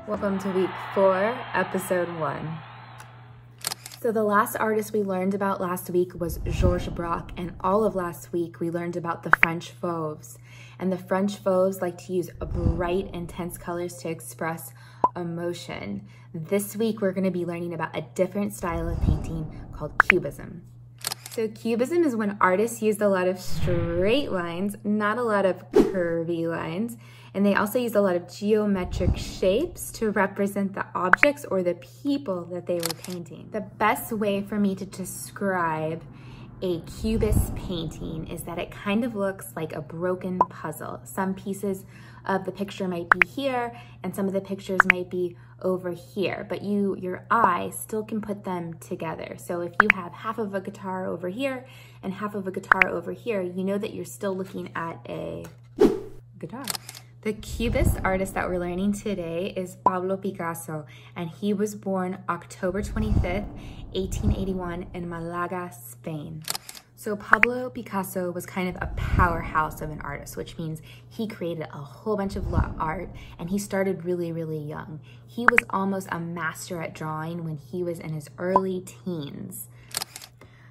Welcome to week 4, episode 1. So the last artist we learned about last week was Georges Braque, and all of last week we learned about the French fauves. And the French fauves like to use bright, intense colors to express emotion. This week we're going to be learning about a different style of painting called Cubism. So Cubism is when artists used a lot of straight lines, not a lot of curvy lines, and they also used a lot of geometric shapes to represent the objects or the people that they were painting. The best way for me to describe a cubist painting is that it kind of looks like a broken puzzle. Some pieces of the picture might be here and some of the pictures might be over here, but your eye still can put them together. So if you have half of a guitar over here and half of a guitar over here, you know that you're still looking at a guitar. The Cubist artist that we're learning today is Pablo Picasso, and he was born October 25th, 1881 in Malaga, Spain. So Pablo Picasso was kind of a powerhouse of an artist, which means he created a whole bunch of art, and he started really, really young. He was almost a master at drawing when he was in his early teens.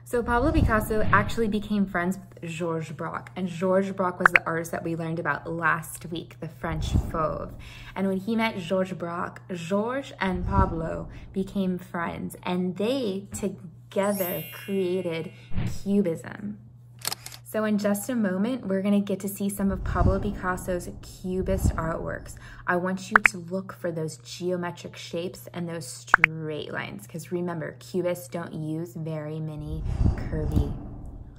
So Pablo Picasso actually became friends with Georges Braque, and Georges Braque was the artist that we learned about last week, the French fauve. And when he met Georges Braque, Georges and Pablo became friends, and they together created Cubism. So in just a moment, we're gonna get to see some of Pablo Picasso's Cubist artworks. I want you to look for those geometric shapes and those straight lines, because remember, Cubists don't use very many curvy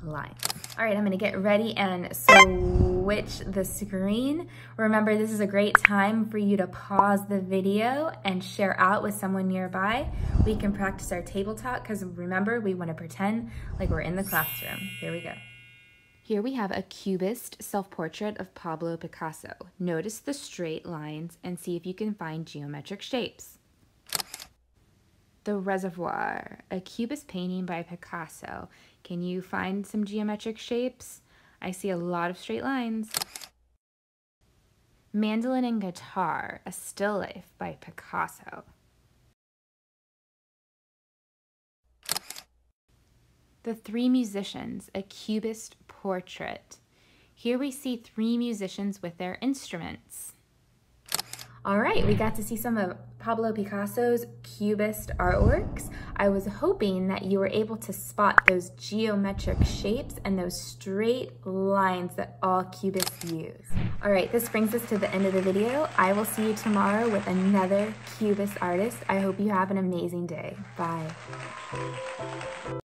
lines. All right, I'm gonna get ready and switch the screen. Remember, this is a great time for you to pause the video and share out with someone nearby. We can practice our table talk, because remember, we wanna pretend like we're in the classroom. Here we go. Here we have a Cubist self-portrait of Pablo Picasso. Notice the straight lines and see if you can find geometric shapes. The Reservoir, a Cubist painting by Picasso. Can you find some geometric shapes? I see a lot of straight lines. Mandolin and Guitar, a still life by Picasso. The Three Musicians, a Cubist portrait. Here we see 3 musicians with their instruments. All right, we got to see some of Pablo Picasso's Cubist artworks. I was hoping that you were able to spot those geometric shapes and those straight lines that all Cubists use. All right, this brings us to the end of the video. I will see you tomorrow with another Cubist artist. I hope you have an amazing day. Bye.